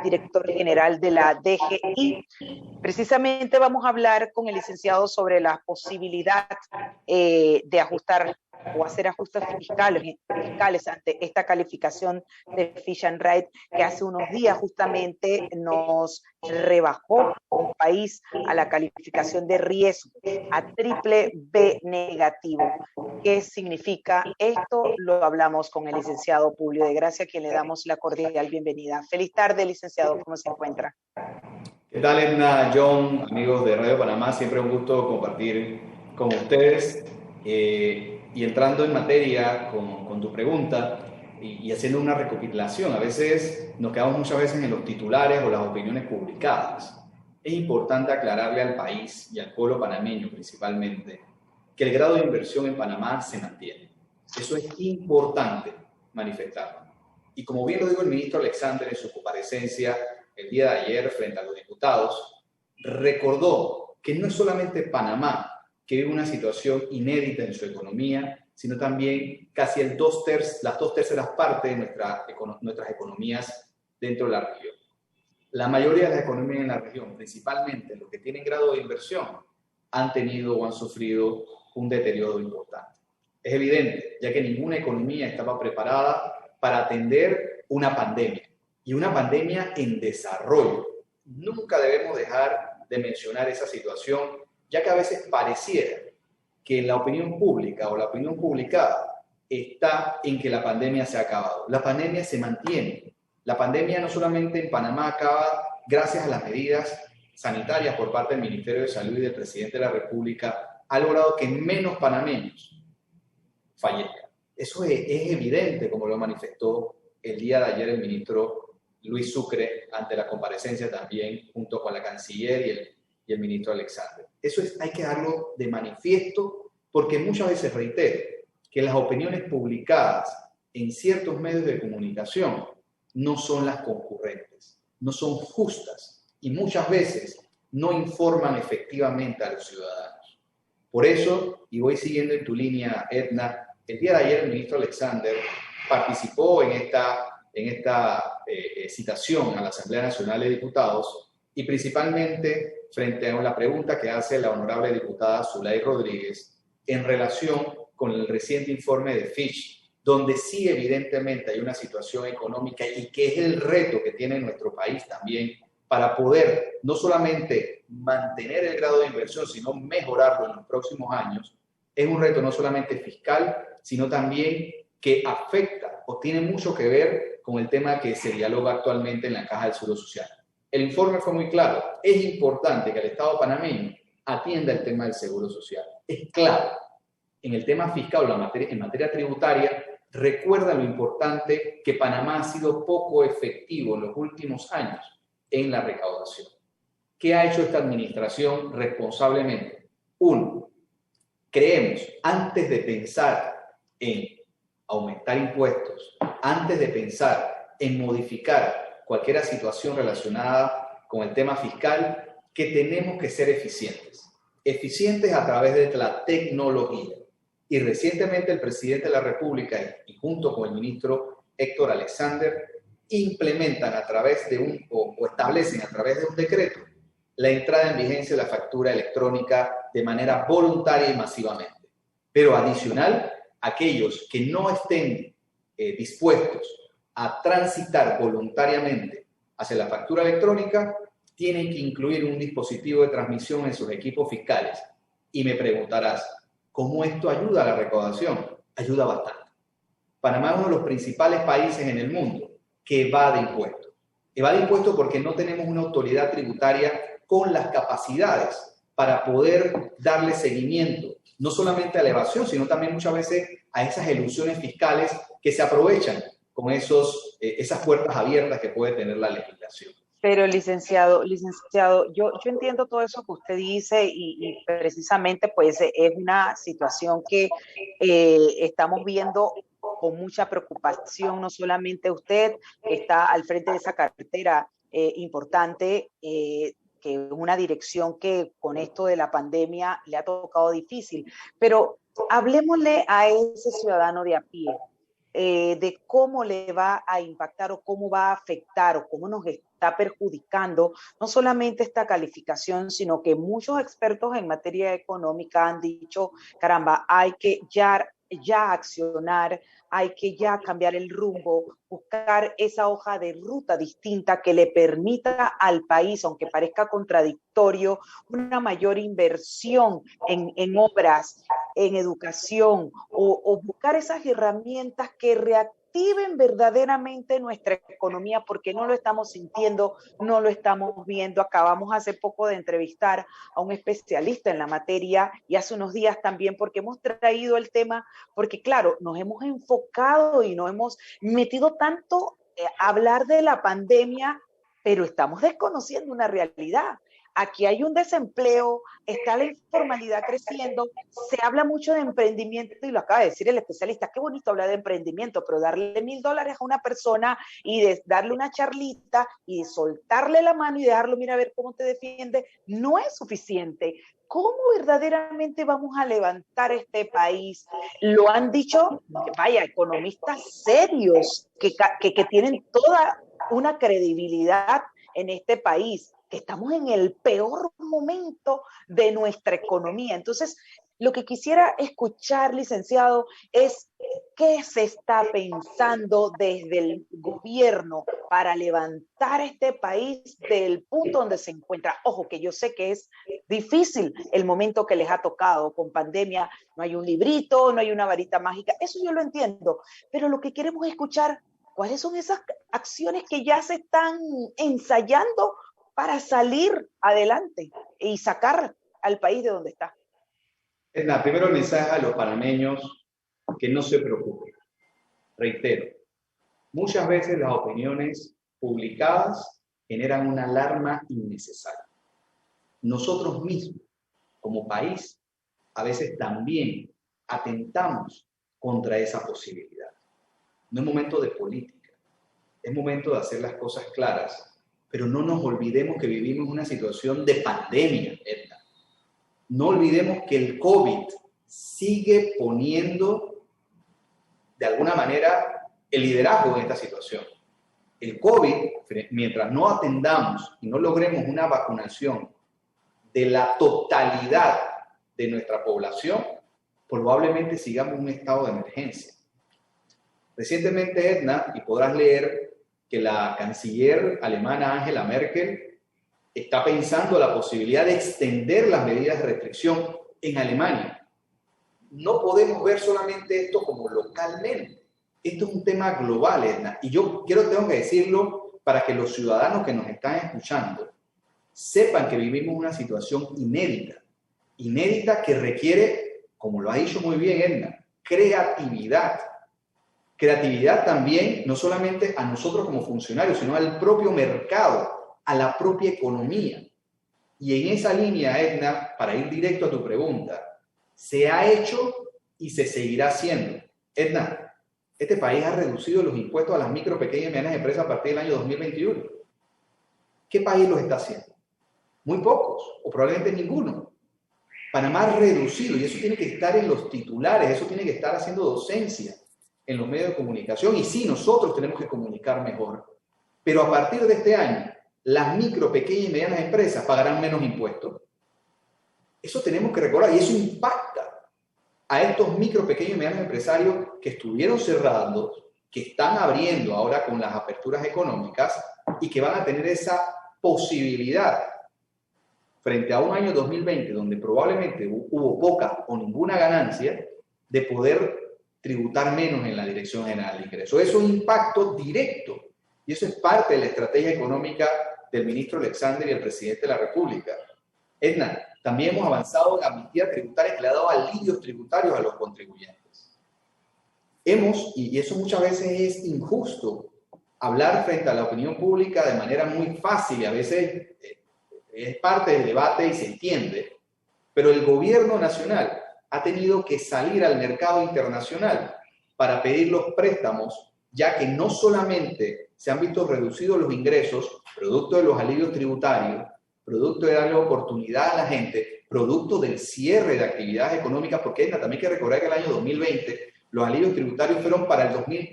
director general de la DGI. Precisamente vamos a hablar con el licenciado sobre la posibilidad de ajustar o hacer ajustes fiscales ante esta calificación de Fitch and Ratings, que hace unos días justamente nos rebajó un país a la calificación de riesgo, a triple B negativo. ¿Qué significa esto? Lo hablamos con el licenciado Publio de Gracia, a quien le damos la cordial bienvenida. Feliz tarde, licenciado, ¿cómo se encuentra? ¿Qué tal, Edna, John, amigos de Radio Panamá? Siempre un gusto compartir con ustedes. Y entrando en materia con tu pregunta y haciendo una recopilación, a veces nos quedamos muchas veces en los titulares o las opiniones publicadas. Es importante aclararle al país y al pueblo panameño principalmente que el grado de inversión en Panamá se mantiene. Eso es importante manifestarlo. Y como bien lo dijo el ministro Alexander en su comparecencia el día de ayer frente a los diputados, recordó que no es solamente Panamá que vive una situación inédita en su economía, sino también casi las dos terceras partes de nuestras economías dentro de la región. La mayoría de las economías en la región, principalmente los que tienen grado de inversión, han tenido o han sufrido un deterioro importante. Es evidente, ya que ninguna economía estaba preparada para atender una pandemia, y una pandemia en desarrollo. Nunca debemos dejar de mencionar esa situación, ya que a veces pareciera que la opinión pública o la opinión publicada está en que la pandemia se ha acabado. La pandemia se mantiene. La pandemia no solamente en Panamá acaba gracias a las medidas sanitarias por parte del Ministerio de Salud y del Presidente de la República, ha logrado que menos panameños fallezcan. Eso es evidente, como lo manifestó el día de ayer el ministro Luis Sucre ante la comparecencia también junto con la canciller y el ministro Alexander. Eso hay que darlo de manifiesto porque muchas veces reitero que las opiniones publicadas en ciertos medios de comunicación no son las concurrentes, no son justas y muchas veces no informan efectivamente a los ciudadanos. Por eso, y voy siguiendo en tu línea, Edna, el día de ayer el ministro Alexander participó en esta citación a la Asamblea Nacional de Diputados y principalmente frente a la pregunta que hace la honorable diputada Zulay Rodríguez en relación con el reciente informe de Fitch, donde sí evidentemente hay una situación económica y que es el reto que tiene nuestro país también para poder no solamente mantener el grado de inversión, sino mejorarlo en los próximos años. Es un reto no solamente fiscal, sino también que afecta o tiene mucho que ver con el tema que se dialoga actualmente en la Caja del Seguro Social. El informe fue muy claro. Es importante que el Estado panameño atienda el tema del seguro social. Es claro. En el tema fiscal o en materia tributaria, recuerda lo importante que Panamá ha sido poco efectivo en los últimos años en la recaudación. ¿Qué ha hecho esta administración responsablemente? Uno, creemos, antes de pensar en aumentar impuestos, antes de pensar en modificar cualquier situación relacionada con el tema fiscal, que tenemos que ser eficientes. Eficientes a través de la tecnología. Y recientemente el presidente de la República y junto con el ministro Héctor Alexander implementan a través de o establecen a través de un decreto la entrada en vigencia de la factura electrónica de manera voluntaria y masivamente. Pero adicional, aquellos que no estén dispuestos a transitar voluntariamente hacia la factura electrónica tienen que incluir un dispositivo de transmisión en sus equipos fiscales. Y me preguntarás, ¿cómo esto ayuda a la recaudación? Ayuda bastante. Panamá es uno de los principales países en el mundo que evade impuestos. Evade impuestos porque no tenemos una autoridad tributaria con las capacidades para poder darle seguimiento, no solamente a la evasión, sino también muchas veces a esas elusiones fiscales que se aprovechan con esas puertas abiertas que puede tener la legislación. Pero licenciado, yo entiendo todo eso que usted dice y precisamente pues es una situación que estamos viendo con mucha preocupación, no solamente usted que está al frente de esa cartera importante, que es una dirección que con esto de la pandemia le ha tocado difícil, pero hablemosle a ese ciudadano de a pie de cómo le va a impactar o cómo va a afectar o cómo nos está perjudicando no solamente esta calificación, sino que muchos expertos en materia económica han dicho, caramba, hay que ya accionar, hay que ya cambiar el rumbo, buscar esa hoja de ruta distinta que le permita al país, aunque parezca contradictorio, una mayor inversión en obras, en educación o buscar esas herramientas que reactiven verdaderamente nuestra economía, porque no lo estamos sintiendo, no lo estamos viendo. Acabamos hace poco de entrevistar a un especialista en la materia y hace unos días también, porque hemos traído el tema, porque claro, nos hemos enfocado y nos hemos metido tanto a hablar de la pandemia, pero estamos desconociendo una realidad. Aquí hay un desempleo, está la informalidad creciendo, se habla mucho de emprendimiento y lo acaba de decir el especialista, qué bonito hablar de emprendimiento, pero darle $1,000 a una persona y darle una charlita y soltarle la mano y dejarlo, mira a ver cómo te defiende, no es suficiente. ¿Cómo verdaderamente vamos a levantar este país? Lo han dicho, vaya, economistas serios que tienen toda una credibilidad en este país, que estamos en el peor momento de nuestra economía. Entonces, lo que quisiera escuchar, licenciado, es qué se está pensando desde el gobierno para levantar este país del punto donde se encuentra. Ojo, que yo sé que es difícil el momento que les ha tocado con pandemia. No hay un librito, no hay una varita mágica. Eso yo lo entiendo. Pero lo que queremos escuchar, ¿cuáles son esas acciones que ya se están ensayando para salir adelante y sacar al país de donde está? Primero el mensaje a los panameños, que no se preocupen. Reitero, muchas veces las opiniones publicadas generan una alarma innecesaria. Nosotros mismos, como país, a veces también atentamos contra esa posibilidad. No es momento de política, es momento de hacer las cosas claras, pero no nos olvidemos que vivimos una situación de pandemia, Edna. No olvidemos que el COVID sigue poniendo, de alguna manera, el liderazgo en esta situación. El COVID, mientras no atendamos y no logremos una vacunación de la totalidad de nuestra población, probablemente sigamos en un estado de emergencia. Recientemente, Edna, y podrás leer que la canciller alemana Angela Merkel está pensando la posibilidad de extender las medidas de restricción en Alemania. No podemos ver solamente esto como localmente. Esto es un tema global, Edna. Y yo tengo que decirlo para que los ciudadanos que nos están escuchando sepan que vivimos una situación inédita. Inédita que requiere, como lo ha dicho muy bien Edna, creatividad. Creatividad también, no solamente a nosotros como funcionarios, sino al propio mercado, a la propia economía. Y en esa línea, Edna, para ir directo a tu pregunta, se ha hecho y se seguirá haciendo. Edna, este país ha reducido los impuestos a las micro, pequeñas y medianas empresas a partir del año 2021. ¿Qué país los está haciendo? Muy pocos, o probablemente ninguno. Panamá ha reducido, y eso tiene que estar en los titulares, eso tiene que estar haciendo docencia en los medios de comunicación, y sí, nosotros tenemos que comunicar mejor. Pero a partir de este año, las micro, pequeñas y medianas empresas pagarán menos impuestos. Eso tenemos que recordar, y eso impacta a estos micro, pequeños y medianos empresarios que estuvieron cerrando, que están abriendo ahora con las aperturas económicas y que van a tener esa posibilidad frente a un año 2020 donde probablemente hubo poca o ninguna ganancia de poder tributar menos en la Dirección General de Ingresos. Eso es un impacto directo y eso es parte de la estrategia económica del ministro Alexander y el presidente de la República. Edna, también hemos avanzado en la amnistía tributaria que le ha dado alivios tributarios a los contribuyentes. Y eso muchas veces es injusto, hablar frente a la opinión pública de manera muy fácil y a veces es parte del debate y se entiende, pero el gobierno nacional ha tenido que salir al mercado internacional para pedir los préstamos, ya que no solamente se han visto reducidos los ingresos, producto de los alivios tributarios, producto de darle oportunidad a la gente, producto del cierre de actividades económicas, porque también hay que recordar que el año 2020 Los alivios tributarios fueron para el 2000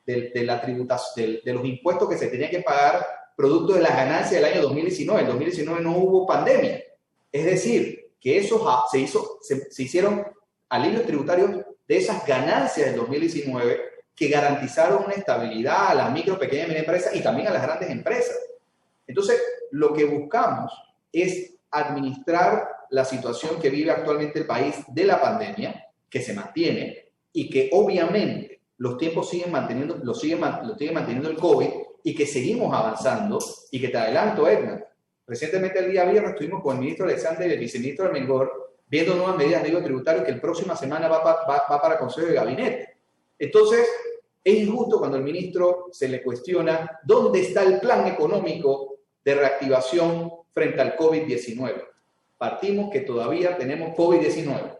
de los impuestos que se tenían que pagar producto de las ganancias del año 2019. En 2019 no hubo pandemia. Es decir, que se hicieron alivios tributarios de esas ganancias del 2019 que garantizaron una estabilidad a las micro, pequeñas y medianas empresas y también a las grandes empresas. Entonces, lo que buscamos es administrar la situación que vive actualmente el país de la pandemia, que se mantiene y que obviamente los tiempos lo sigue manteniendo el COVID y que seguimos avanzando y que te adelanto, Edna. Recientemente el día viernes estuvimos con el ministro Alexander y el viceministro Armengol viendo nuevas medidas de alivio tributario que la próxima semana va para Consejo de Gabinete. Entonces, es injusto cuando al ministro se le cuestiona dónde está el plan económico de reactivación frente al COVID-19. Partimos que todavía tenemos COVID-19,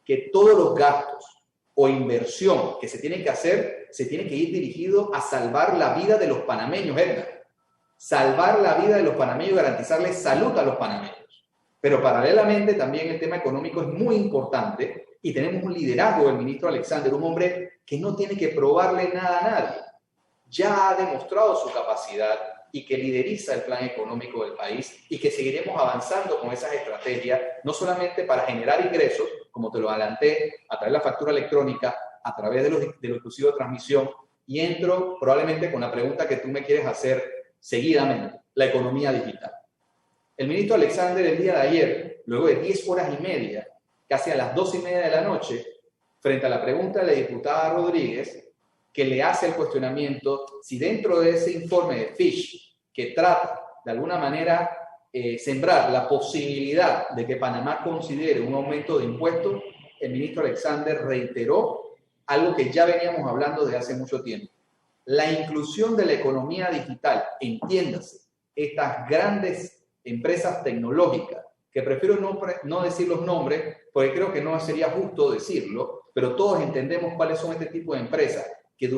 que todos los gastos o inversión que se tienen que hacer, se tiene que ir dirigido a salvar la vida de los panameños, Edna. Salvar la vida de los panameños y garantizarles salud a los panameños. Pero paralelamente también el tema económico es muy importante y tenemos un liderazgo del ministro Alexander, un hombre que no tiene que probarle nada a nadie. Ya ha demostrado su capacidad y que lideriza el plan económico del país y que seguiremos avanzando con esas estrategias, no solamente para generar ingresos, como te lo adelanté, a través de la factura electrónica, a través de lo exclusivo de transmisión, y entro probablemente con la pregunta que tú me quieres hacer seguidamente, la economía digital. El ministro Alexander el día de ayer, luego de 10 horas y media, casi a las 2:30 de la noche, frente a la pregunta de la diputada Rodríguez, que le hace el cuestionamiento si dentro de ese informe de Fish, que trata de alguna manera sembrar la posibilidad de que Panamá considere un aumento de impuestos, el ministro Alexander reiteró algo que ya veníamos hablando desde hace mucho tiempo. La inclusión de la economía digital, entiéndase, estas grandes empresas tecnológicas, que prefiero no decir los nombres, porque creo que no sería justo decirlo, pero todos entendemos cuáles son este tipo de empresas que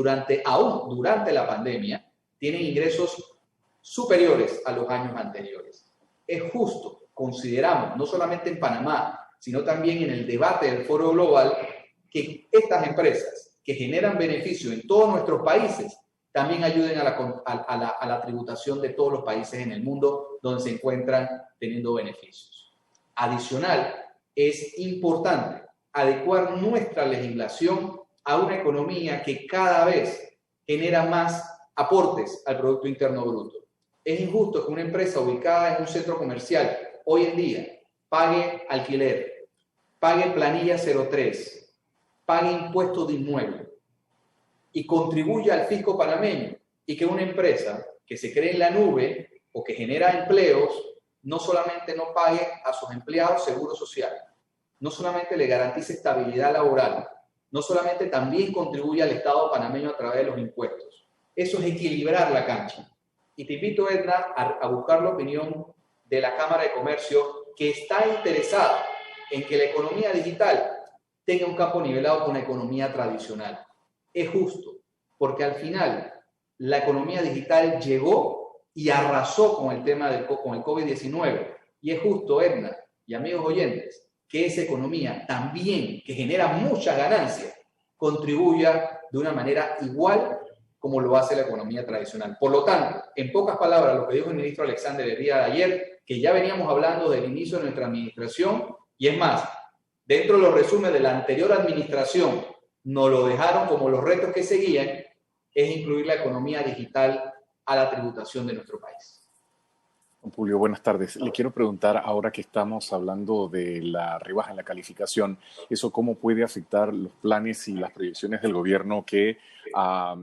aún durante la pandemia tienen ingresos superiores a los años anteriores. Es justo, consideramos, no solamente en Panamá, sino también en el debate del Foro Global, que estas empresas que generan beneficio en todos nuestros países también ayuden a la tributación de todos los países en el mundo donde se encuentran teniendo beneficios. Adicional, es importante adecuar nuestra legislación a una economía que cada vez genera más aportes al Producto Interno Bruto. Es injusto que una empresa ubicada en un centro comercial hoy en día pague alquiler, pague planilla 03, pague impuestos de inmueble y contribuya al fisco panameño, y que una empresa que se cree en la nube o que genera empleos no solamente no pague a sus empleados seguro social, no solamente le garantice estabilidad laboral, no solamente también contribuye al Estado panameño a través de los impuestos. Eso es equilibrar la cancha. Y te invito, Edna, a buscar la opinión de la Cámara de Comercio, que está interesada en que la economía digital tenga un campo nivelado con la economía tradicional. Es justo, porque al final la economía digital llegó y arrasó con el tema con el COVID-19. Y es justo, Edna y amigos oyentes, que esa economía también, que genera mucha ganancia, contribuya de una manera igual como lo hace la economía tradicional. Por lo tanto, en pocas palabras, lo que dijo el ministro Alexander el día de ayer, que ya veníamos hablando del inicio de nuestra administración, y es más, dentro de los resúmenes de la anterior administración, nos lo dejaron como los retos que seguían, es incluir la economía digital a la tributación de nuestro país. Julio, buenas tardes. Le quiero preguntar, ahora que estamos hablando de la rebaja en la calificación, ¿eso cómo puede afectar los planes y las proyecciones del gobierno que ha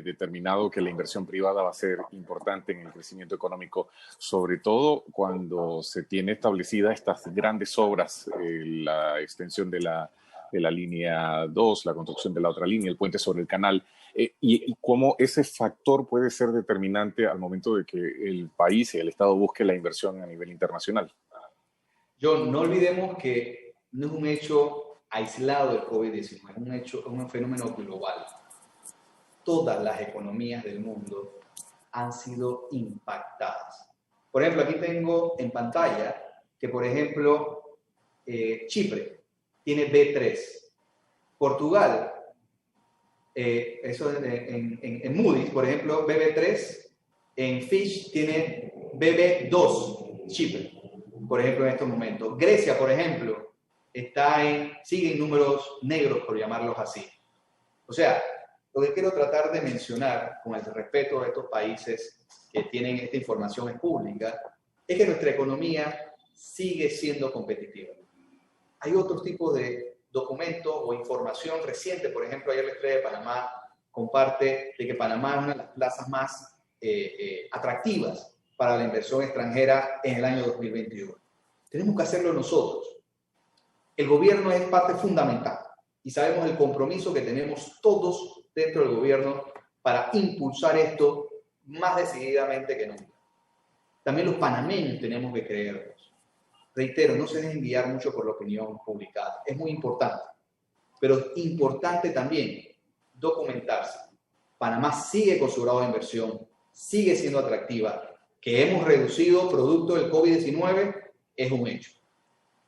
determinado que la inversión privada va a ser importante en el crecimiento económico, sobre todo cuando se tiene establecidas estas grandes obras, la extensión de la línea 2, la construcción de la otra línea, el puente sobre el canal, y cómo ese factor puede ser determinante al momento de que el país y el Estado busque la inversión a nivel internacional? John, no olvidemos que no es un hecho aislado del COVID-19, es un fenómeno global. Todas las economías del mundo han sido impactadas. Por ejemplo, aquí tengo en pantalla que, por ejemplo, Chipre tiene B3, Portugal eso en Moody's, por ejemplo, BB3, en Fitch tiene BB2 cheaper, por ejemplo, en estos momentos. Grecia, por ejemplo, sigue en números negros, por llamarlos así. O sea, lo que quiero tratar de mencionar, con el respeto de estos países que tienen esta información pública, es que nuestra economía sigue siendo competitiva. Hay otros tipos de documentos o información reciente. Por ejemplo, ayer la Estrella de Panamá comparte de que Panamá es una de las plazas más atractivas para la inversión extranjera en el año 2021. Tenemos que hacerlo nosotros. El gobierno es parte fundamental y sabemos el compromiso que tenemos todos dentro del gobierno para impulsar esto más decididamente que nunca. También los panameños tenemos que creernos. Reitero, no se dejen guiar mucho por la opinión publicada. Es muy importante, pero es importante también documentarse. Panamá sigue con su grado de inversión, sigue siendo atractiva. Que hemos reducido producto del COVID-19 es un hecho.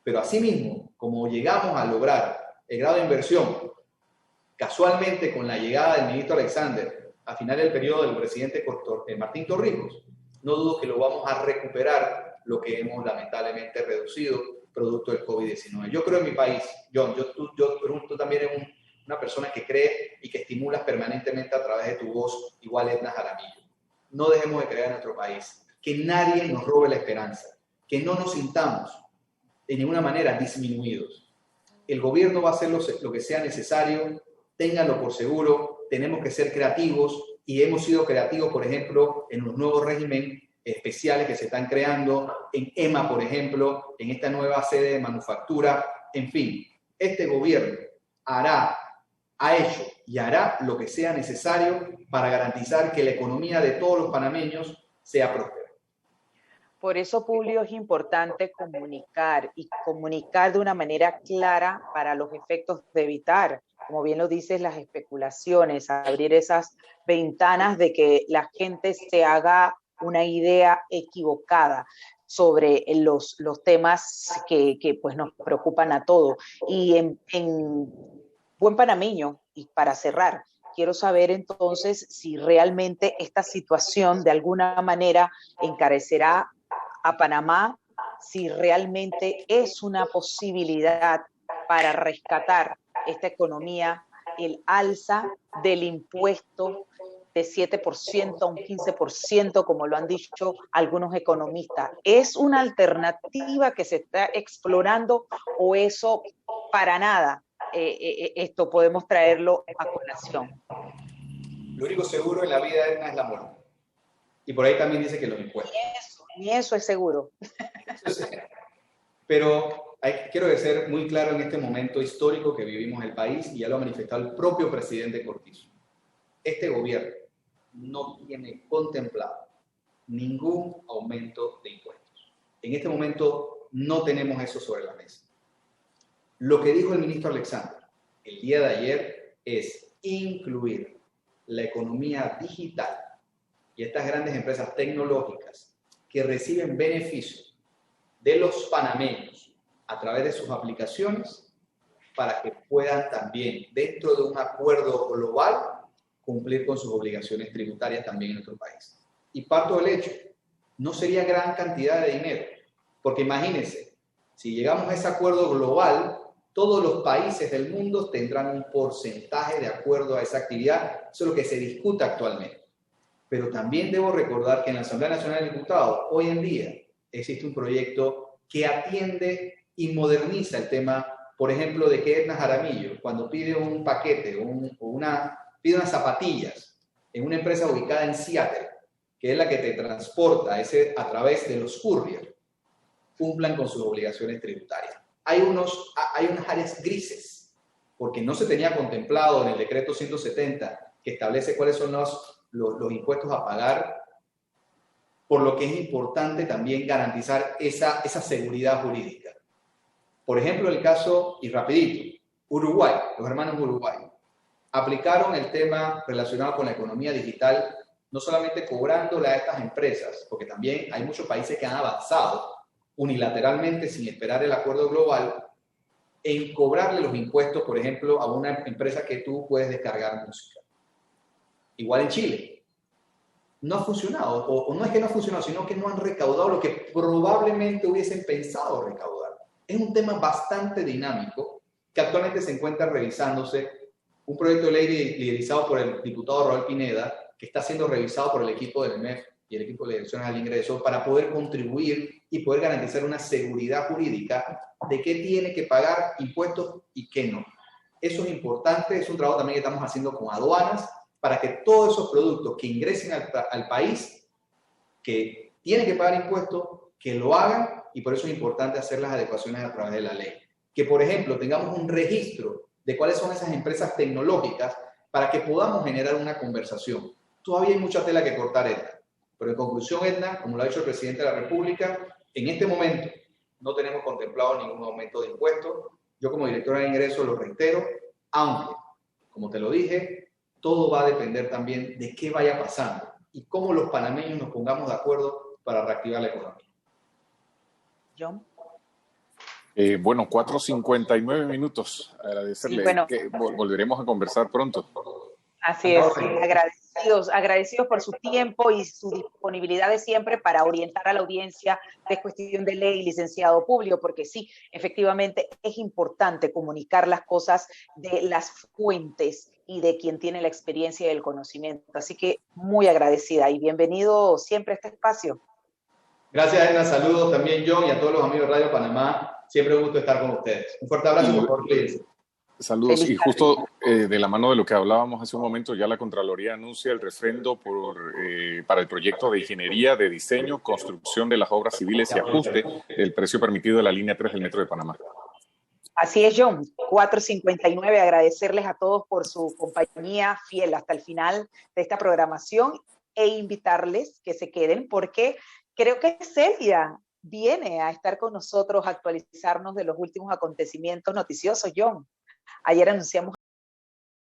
Pero asimismo, como llegamos a lograr el grado de inversión, casualmente con la llegada del ministro Alexander a final del periodo del presidente Martín Torrijos, no dudo que lo vamos a recuperar lo que hemos lamentablemente reducido producto del COVID-19. Yo creo en mi país, John, tú también eres una persona que cree y que estimulas permanentemente a través de tu voz, igual Edna Jaramillo. No dejemos de creer en nuestro país, que nadie nos robe la esperanza, que no nos sintamos de ninguna manera disminuidos. El gobierno va a hacer lo que sea necesario, ténganlo por seguro, tenemos que ser creativos y hemos sido creativos, por ejemplo, en los nuevos regímenes especiales que se están creando, en EMA, por ejemplo, en esta nueva sede de manufactura. En fin, este gobierno ha hecho y hará lo que sea necesario para garantizar que la economía de todos los panameños sea próspera. Por eso, Publio, es importante comunicar y comunicar de una manera clara para los efectos de evitar, como bien lo dices, las especulaciones, abrir esas ventanas de que la gente se haga una idea equivocada sobre los temas que pues nos preocupan a todos. Y en buen panameño, y para cerrar, quiero saber entonces si realmente esta situación de alguna manera encarecerá a Panamá, si realmente es una posibilidad para rescatar esta economía, el alza del impuesto de 7% a un 15%, como lo han dicho algunos economistas. ¿Es una alternativa que se está explorando o eso para nada esto podemos traerlo a colación? Lo único seguro en la vida es la muerte. Y por ahí también dice que los impuestos. Ni eso es seguro. Pero quiero ser muy claro en este momento histórico que vivimos en el país, y ya lo ha manifestado el propio presidente Cortizo. Este gobierno no tiene contemplado ningún aumento de impuestos. En este momento no tenemos eso sobre la mesa. Lo que dijo el ministro Alexander el día de ayer es incluir la economía digital y estas grandes empresas tecnológicas que reciben beneficios de los panameños a través de sus aplicaciones para que puedan también, dentro de un acuerdo global, cumplir con sus obligaciones tributarias también en nuestro país. Y parto del hecho, no sería gran cantidad de dinero, porque imagínense, si llegamos a ese acuerdo global, todos los países del mundo tendrán un porcentaje de acuerdo a esa actividad. Eso es lo que se discute actualmente. Pero también debo recordar que en la Asamblea Nacional de Diputados, hoy en día, existe un proyecto que atiende y moderniza el tema, por ejemplo, de que Edna Jaramillo, cuando pide un paquete pide unas zapatillas en una empresa ubicada en Seattle, que es la que te transporta a través de los courier, cumplan con sus obligaciones tributarias. Hay unas áreas grises, porque no se tenía contemplado en el decreto 170, que establece cuáles son los impuestos a pagar, por lo que es importante también garantizar esa seguridad jurídica. Por ejemplo, el caso, y rapidito, Uruguay, los hermanos Uruguay, aplicaron el tema relacionado con la economía digital, no solamente cobrándole a estas empresas, porque también hay muchos países que han avanzado unilateralmente sin esperar el acuerdo global, en cobrarle los impuestos, por ejemplo, a una empresa que tú puedes descargar música. Igual en Chile. No ha funcionado, o no es que no ha funcionado, sino que no han recaudado lo que probablemente hubiesen pensado recaudar. Es un tema bastante dinámico que actualmente se encuentra revisándose. Un proyecto de ley liderizado por el diputado Raúl Pineda, que está siendo revisado por el equipo del MEF y el equipo de elecciones al ingreso para poder contribuir y poder garantizar una seguridad jurídica de qué tiene que pagar impuestos y qué no. Eso es importante, es un trabajo también que estamos haciendo con aduanas para que todos esos productos que ingresen al país, que tienen que pagar impuestos, que lo hagan, y por eso es importante hacer las adecuaciones a través de la ley. Que, por ejemplo, tengamos un registro de cuáles son esas empresas tecnológicas para que podamos generar una conversación. Todavía hay mucha tela que cortar, Edna. Pero en conclusión, Edna, como lo ha dicho el presidente de la República, en este momento no tenemos contemplado ningún aumento de impuestos. Yo como directora de ingresos lo reitero, aunque, como te lo dije, todo va a depender también de qué vaya pasando y cómo los panameños nos pongamos de acuerdo para reactivar la economía. John. Bueno, 4:59 minutos. Agradecerle. Sí, bueno, que volveremos a conversar pronto. Así es, agradecidos por su tiempo y su disponibilidad de siempre para orientar a la audiencia de cuestión de ley, licenciado Publio, porque sí, efectivamente es importante comunicar las cosas de las fuentes y de quien tiene la experiencia y el conocimiento. Así que muy agradecida y bienvenido siempre a este espacio. Gracias, Edna. Saludos también, John, y a todos los amigos de Radio Panamá. Siempre un gusto estar con ustedes. Un fuerte abrazo y por favor, cuídense. Saludos. Y justo de la mano de lo que hablábamos hace un momento, ya la Contraloría anuncia el refrendo para el proyecto de ingeniería, de diseño, construcción de las obras civiles y ajuste del precio permitido de la línea 3 del Metro de Panamá. Así es, John. 4:59. Agradecerles a todos por su compañía fiel hasta el final de esta programación e invitarles que se queden porque creo que Celia viene a estar con nosotros a actualizarnos de los últimos acontecimientos noticiosos, John. Ayer anunciamos